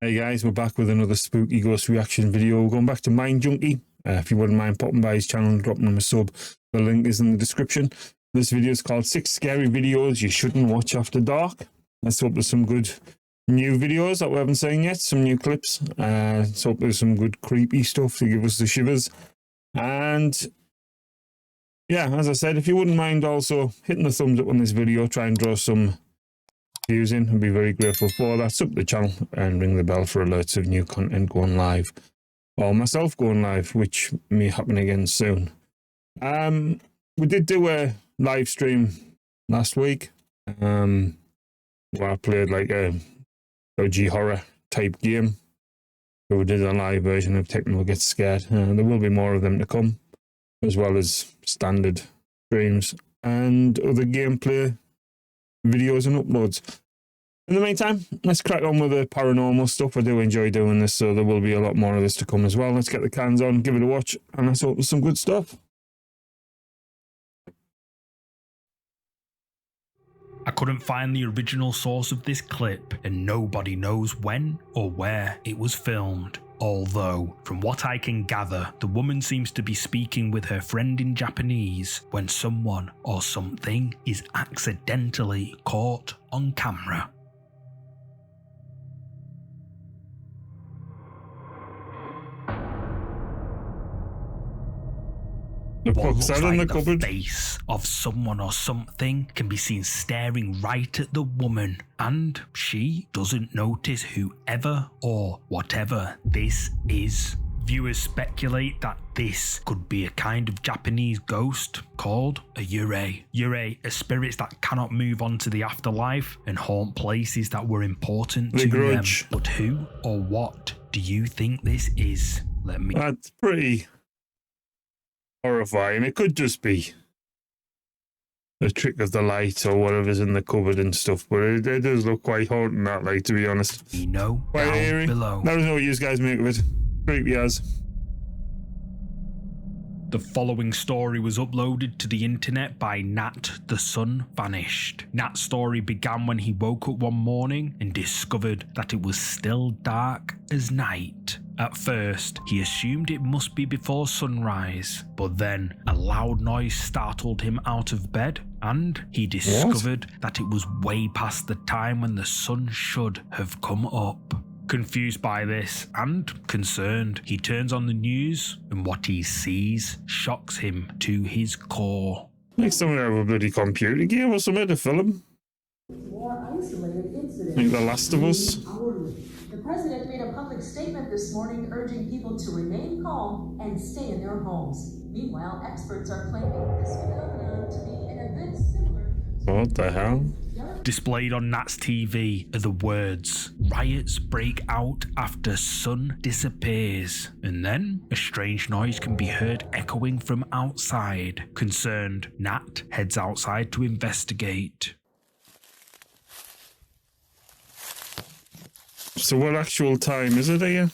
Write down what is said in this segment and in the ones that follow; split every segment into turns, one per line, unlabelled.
Hey guys, we're back with another spooky ghost reaction video. We're going back to MINDJUNKIE. If you wouldn't mind popping by his channel and dropping him a sub, the link is in the description. This video is called 6 Scary Videos You Shouldn't Watch After Dark. Let's hope there's some good new videos that we haven't seen yet, some new clips. Let's hope there's some good creepy stuff to give us the shivers. And yeah, as I said, if you wouldn't mind also hitting the thumbs up on this video, try and draw some views in, I'd be very grateful for that. Sub the channel and ring the bell for alerts of new content going live, or myself going live, which may happen again soon. We did do a live stream last week where I played like a dodgy horror type game. So we did a live version of Techno Gets Scared. There will be more of them to come, as well as standard streams and other gameplay videos and uploads. In the meantime, let's crack on with the paranormal stuff. I do enjoy doing this, so there will be a lot more of this to come as well. Let's get the cans on, give it a watch, and let's hope there's some good stuff.
I couldn't find the original source of this clip, and nobody knows when or where it was filmed. Although, from what I can gather, the woman seems to be speaking with her friend in Japanese when someone or something is accidentally caught on camera. What looks like the face of someone or something can be seen staring right at the woman, and she doesn't notice whoever or whatever this is. Viewers speculate that this could be a kind of Japanese ghost called a yurei. Yurei are spirits that cannot move on to the afterlife and haunt places that were important to them. But who or what do you think this is?
That's pretty horrifying. It could just be a trick of the light or whatever's in the cupboard and stuff, but it does look quite haunting, that, like, to be honest.
You know,
quite eerie.
Below.
Let us know what you guys make of it. Creepy as.
The following story was uploaded to the internet by Nat the Sun Vanished. Nat's story began when he woke up one morning and discovered that it was still dark as night. At first, he assumed it must be before sunrise, but then a loud noise startled him out of bed, and he discovered that it was way past the time when the sun should have come up. Confused by this and concerned, he turns on the news, and what he sees shocks him to his core.
Like someone have a bloody computer game or something to film. Like The Last of Us.
The president made a public statement this morning urging people to remain calm and stay in their homes. Meanwhile, experts are claiming this phenomenon to be an event similar.
What the hell?
Displayed on Nat's TV are the words, "Riots break out after sun disappears," and then a strange noise can be heard echoing from outside. Concerned, Nat heads outside to investigate.
So what actual time is it here?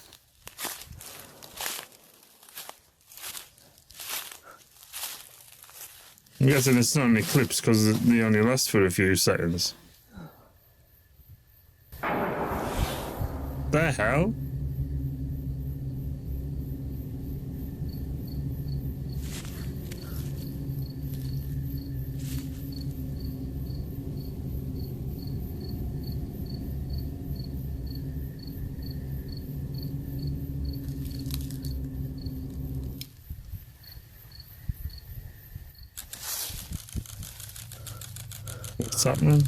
I'm guessing it's not an eclipse because they only last for a few seconds. The hell? What's happening?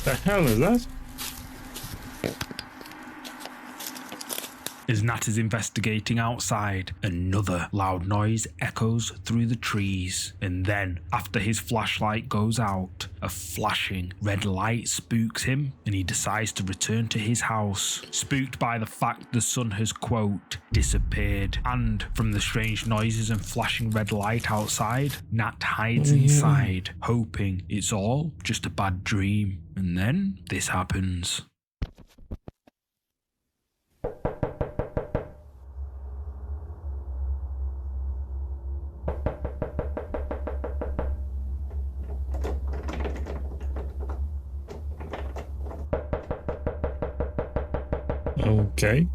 The hell is that?
As Nat is investigating outside, another loud noise echoes through the trees, and then, after his flashlight goes out, a flashing red light spooks him, and he decides to return to his house, spooked by the fact the sun has, quote, disappeared, and from the strange noises and flashing red light outside, Nat hides inside, hoping it's all just a bad dream, and then this happens.
Okay.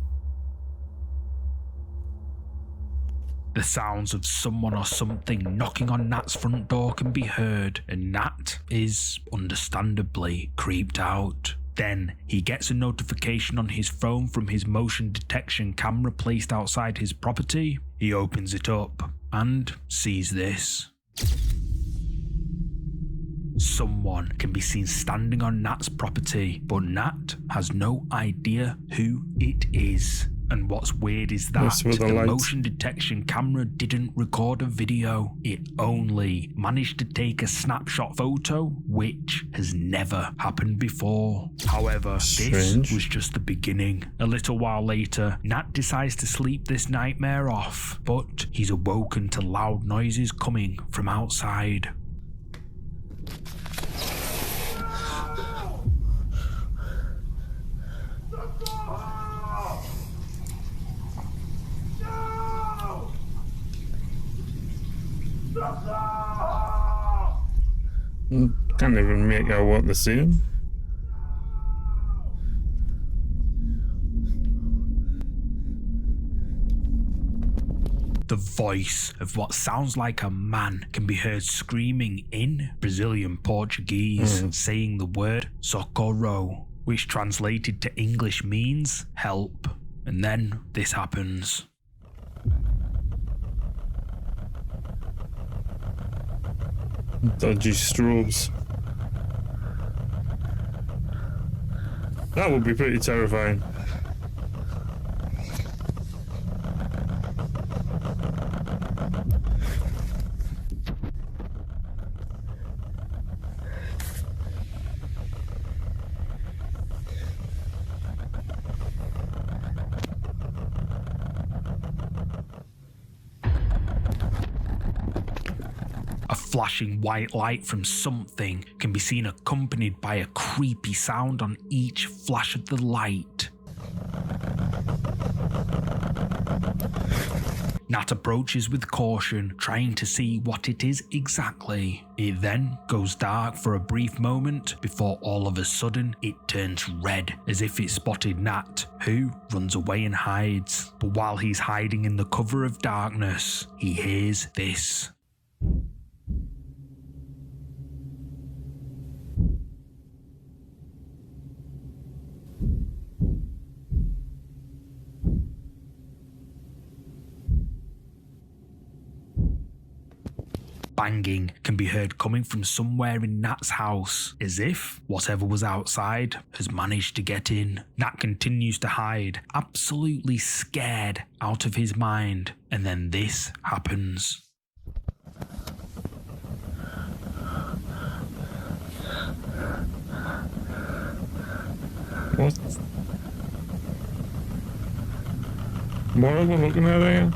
The sounds of someone or something knocking on Nat's front door can be heard, and Nat is understandably creeped out. Then he gets a notification on his phone from his motion detection camera placed outside his property. He opens it up and sees this. Someone can be seen standing on Nat's property, but Nat has no idea who it is. And what's weird is that the motion detection camera didn't record a video. It only managed to take a snapshot photo, which has never happened before. However, this was just the beginning. A little while later, Nat decides to sleep this nightmare off, but he's awoken to loud noises coming from outside.
Can't even make out what they're saying.
The voice of what sounds like a man can be heard screaming in Brazilian Portuguese, saying the word socorro, which translated to English means help. And then this happens.
Dodgy strobes. That would be pretty terrifying.
A flashing white light from something can be seen accompanied by a creepy sound on each flash of the light. Nat approaches with caution, trying to see what it is exactly. It then goes dark for a brief moment before all of a sudden it turns red, as if it spotted Nat, who runs away and hides. But while he's hiding in the cover of darkness, he hears this. Banging can be heard coming from somewhere in Nat's house, as if whatever was outside has managed to get in. Nat continues to hide, absolutely scared out of his mind, and then this happens.
What? What are we looking at here?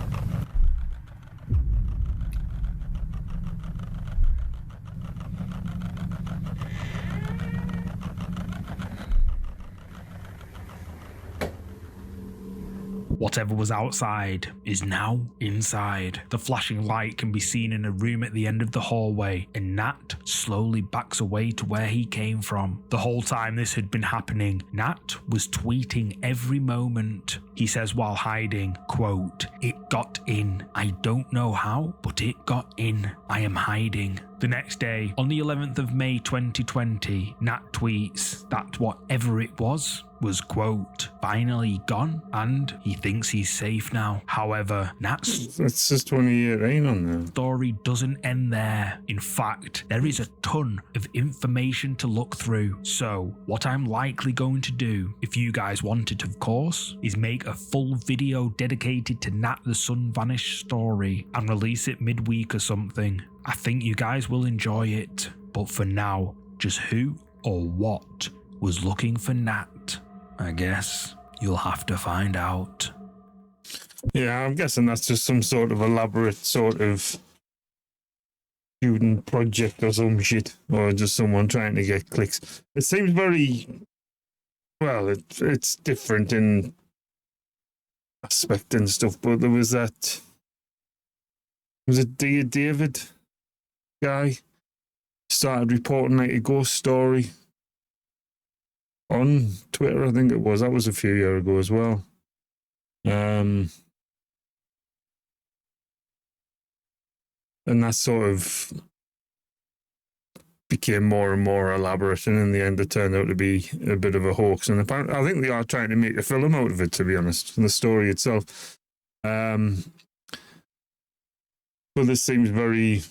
Whatever was outside is now inside. The flashing light can be seen in a room at the end of the hallway, and Nat slowly backs away to where he came from. The whole time this had been happening, Nat was tweeting every moment. He says while hiding, quote, "It got in. I don't know how, but it got in. I am hiding." The next day, on the 11th of May 2020, Nat tweets that whatever it was, quote, finally gone, and he thinks he's safe now. However, Nat's
It's just 28 on there.
story doesn't end there. In fact, there is a ton of information to look through. So, what I'm likely going to do, if you guys want it of course, is make a full video dedicated to Nat the Sun Vanished story and release it midweek or something. I think you guys will enjoy it. But for now, just who or what was looking for Nat? I guess you'll have to find out.
Yeah, I'm guessing that's just some sort of elaborate sort of student project or some shit, or just someone trying to get clicks. It seems very, well, it's different in aspect and stuff, but there was that, was it Dear David guy started reporting like a ghost story on Twitter, I think it was. That was a few years ago as well. And that sort of became more and more elaborate, and in the end it turned out to be a bit of a hoax. And apparently, I think they are trying to make a film out of it, to be honest, the story itself. But this seems very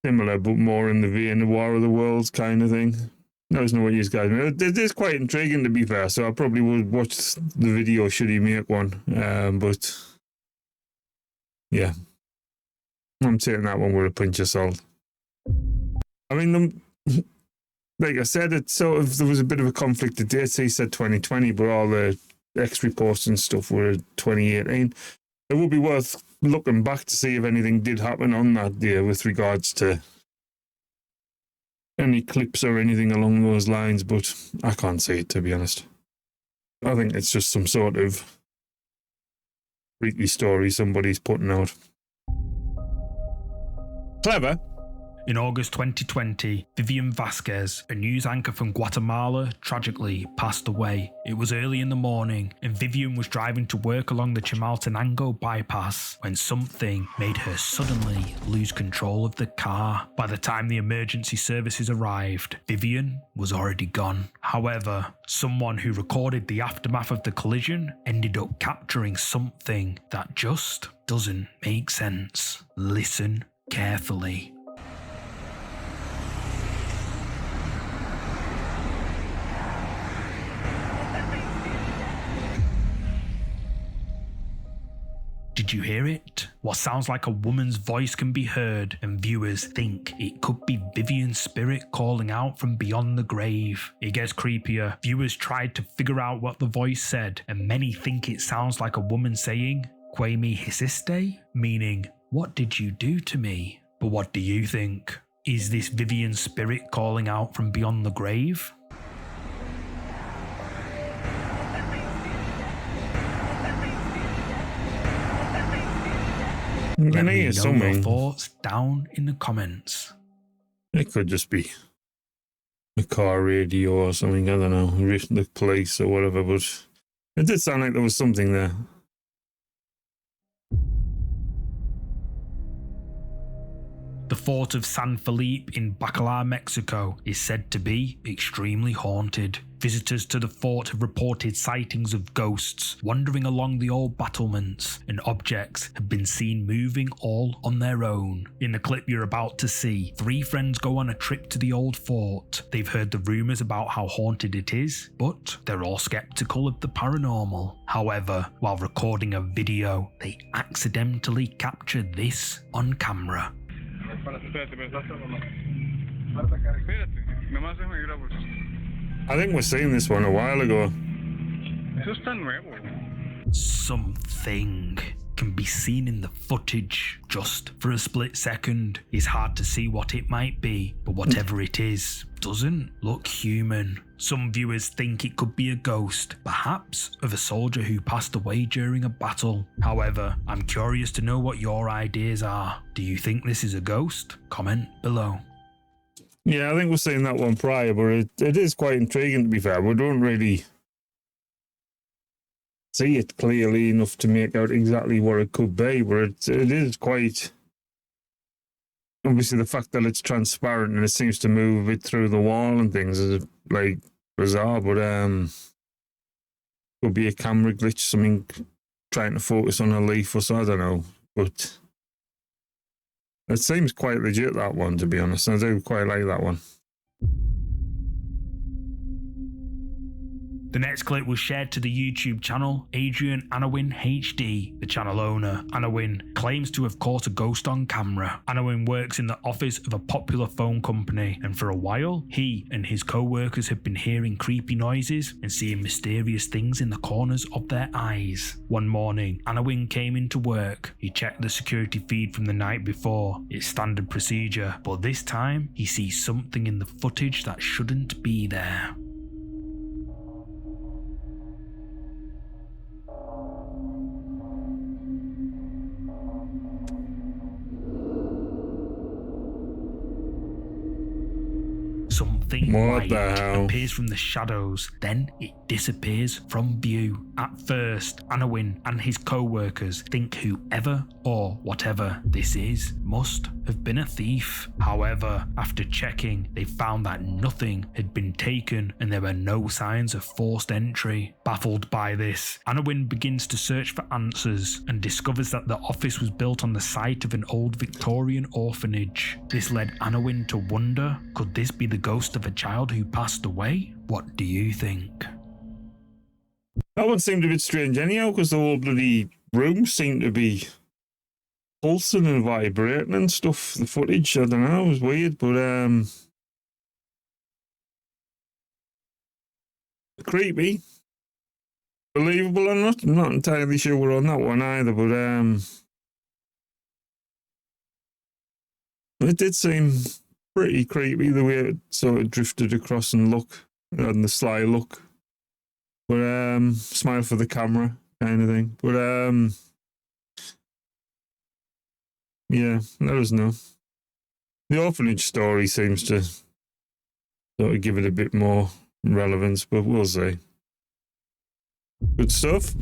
similar, but more in the vein of War of the Worlds kind of thing. I don't know what you guys mean. It is quite intriguing, to be fair, so I probably would watch the video should he make one. But yeah, I'm taking that one with a pinch of salt. I mean, like I said, it sort of, there was a bit of a conflict of dates. He said 2020, but all the X reports and stuff were 2018. It would be worth looking back to see if anything did happen on that day with regards to any clips or anything along those lines, but I can't see it, to be honest. I think it's just some sort of freaky story somebody's putting out. Clever.
In August 2020, Vivian Vasquez, a news anchor from Guatemala, tragically passed away. It was early in the morning, and Vivian was driving to work along the Chimaltenango bypass when something made her suddenly lose control of the car. By the time the emergency services arrived, Vivian was already gone. However, someone who recorded the aftermath of the collision ended up capturing something that just doesn't make sense. Listen carefully. Did you hear it? What sounds like a woman's voice can be heard, and viewers think it could be Vivian's spirit calling out from beyond the grave. It gets creepier. Viewers tried to figure out what the voice said, and many think it sounds like a woman saying, "Que me hiciste?" meaning, "What did you do to me?" But what do you think? Is this Vivian's spirit calling out from beyond the grave? Let me know your thoughts down in the comments.
It could just be a car radio or something, I don't know, the police or whatever, but it did sound like there was something there.
The fort of San Felipe in Bacalar, Mexico is said to be extremely haunted. Visitors to the fort have reported sightings of ghosts wandering along the old battlements, and objects have been seen moving all on their own. In the clip you're about to see, three friends go on a trip to the old fort. They've heard the rumours about how haunted it is, but they're all skeptical of the paranormal. However, while recording a video, they accidentally capture this on camera.
I think we've seen this one a while ago.
Something can be seen in the footage just for a split second. It's hard to see what it might be, but whatever it is doesn't look human. Some viewers think it could be a ghost, perhaps of a soldier who passed away during a battle. However, I'm curious to know what your ideas are. Do you think this is a ghost? Comment below.
Yeah, I think we've seen that one prior, but it is quite intriguing, to be fair. We don't really see it clearly enough to make out exactly what it could be, but it is quite... Obviously, the fact that it's transparent and it seems to move a bit through the wall and things is, like, bizarre, but could be a camera glitch, something trying to focus on a leaf or so, I don't know, but it seems quite legit, that one, to be honest. I do quite like that one.
The next clip was shared to the YouTube channel Adrian Anawin HD, the channel owner. Anawin claims to have caught a ghost on camera. Anawin works in the office of a popular phone company, and for a while, he and his co-workers have been hearing creepy noises and seeing mysterious things in the corners of their eyes. One morning, Anawin came into work. He checked the security feed from the night before. It's standard procedure, but this time, he sees something in the footage that shouldn't be there. Something
What
white
the hell?
appears from the shadows, then it disappears from view. At first, Anowin and his co-workers think whoever or whatever this is must have been a thief. However, after checking, they found that nothing had been taken and there were no signs of forced entry. Baffled by this, Anowin begins to search for answers and discovers that the office was built on the site of an old Victorian orphanage. This led Anowin to wonder, could this be the ghost of a child who passed away? What do you think?
That one seemed a bit strange anyhow, because the whole bloody room seemed to be pulsing and vibrating and stuff. The footage, I don't know, it was weird, but creepy. Believable or not, I'm not entirely sure on that one either, but it did seem pretty creepy the way it sort of drifted across and the sly look. But smile for the camera kind of thing. But yeah, let us know. The orphanage story seems to sort of give it a bit more relevance, but we'll see. Good stuff.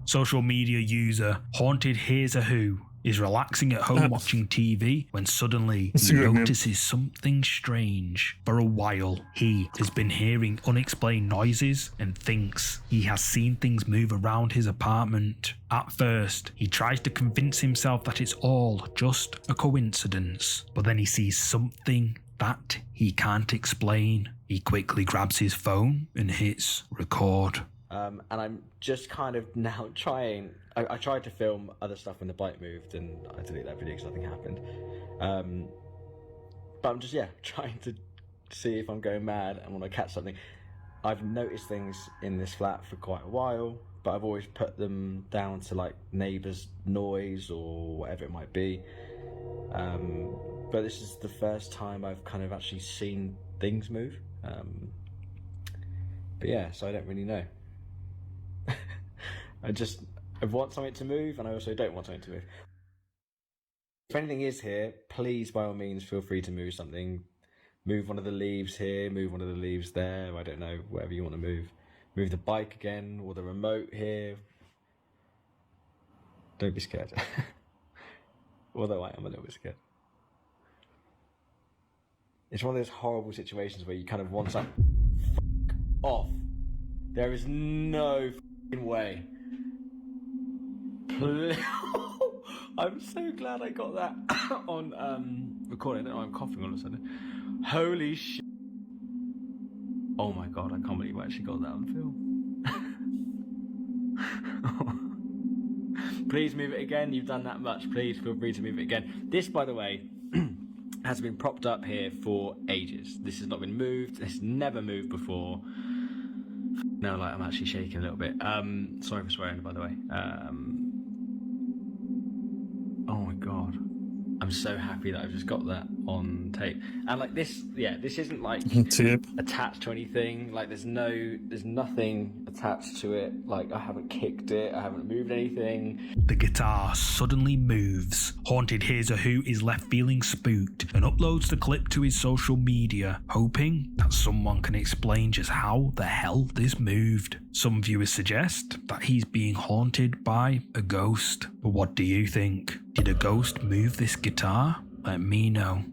Social media user Haunted Here's a Who is relaxing at home watching TV when suddenly he notices something strange. For a while, he has been hearing unexplained noises and thinks he has seen things move around his apartment. At first, he tries to convince himself that it's all just a coincidence, but then he sees something that he can't explain. He quickly grabs his phone and hits record.
And I'm just kind of now trying. I tried to film other stuff when the bike moved, and I deleted that video because nothing happened. But I'm just trying to see if I'm going mad and want to catch something. I've noticed things in this flat for quite a while, but I've always put them down to like neighbours' noise or whatever it might be. But this is the first time I've kind of actually seen things move. But yeah, so I don't really know. I want something to move, and I also don't want something to move. If anything is here, please, by all means, feel free to move something. Move one of the leaves here, move one of the leaves there, I don't know, whatever you want to move. Move the bike again, or the remote here. Don't be scared. Although I am a little bit scared. It's one of those horrible situations where you kind of want to fuck off. There is no fucking way. I'm so glad I got that on recording. Oh, I'm coughing all of a sudden. Holy shit. Oh my god, I can't believe I actually got that on film. Please move it again. You've done that much. Please feel free to move it again. This, by the way, has been propped up here for ages. This has not been moved. It's never moved before. No, like I'm actually shaking a little bit. Sorry for swearing, by the way. Oh my god, I'm so happy that I've just got that on tape. And like this, this isn't like
Tape
attached to anything. Like there's nothing attached to it. Like I haven't kicked it, I haven't moved anything. The guitar suddenly moves. Haunted Here's a Who is left feeling spooked and uploads the clip to his social media, hoping that someone can explain just how the hell this moved. Some viewers suggest that he's being haunted by a ghost. But what do you think? Did a ghost move this guitar? Let me know.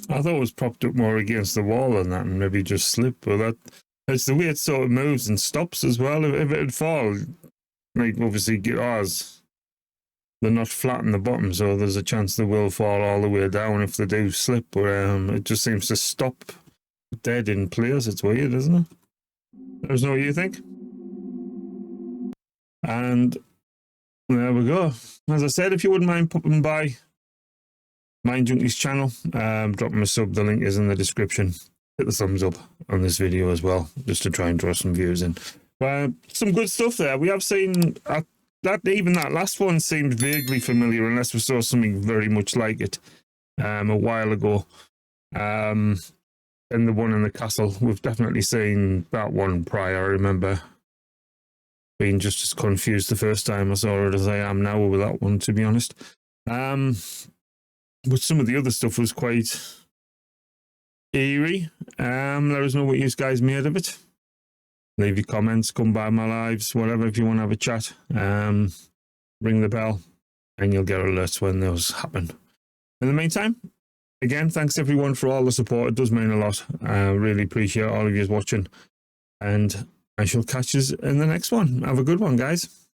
I thought it was propped up more against the wall than that and maybe just slip, but it's the way it sort of moves and stops as well. If it'd fall, like obviously guitars, they're not flat in the bottom, so there's a chance they will fall all the way down if they do slip, but it just seems to stop dead in place. It's weird, isn't it? Let us know what you think. And there we go. As I said, if you wouldn't mind popping by MINDJUNKIE's channel, drop him a sub, the link is in the description. Hit the thumbs up on this video as well, just to try and draw some views in. Some good stuff there. We have seen that last one seemed vaguely familiar, unless we saw something very much like it a while ago. And the one in the castle, we've definitely seen that one prior. I remember being just as confused the first time I saw it as I am now with that one, to be honest. But some of the other stuff was quite eerie. Let us know what you guys made of it. Leave your comments, come by my lives, whatever, if you want to have a chat. Ring the bell and you'll get alerts when those happen. In the meantime, again, thanks everyone for all the support. It does mean a lot. I really appreciate all of you watching. And I shall catch you in the next one. Have a good one, guys.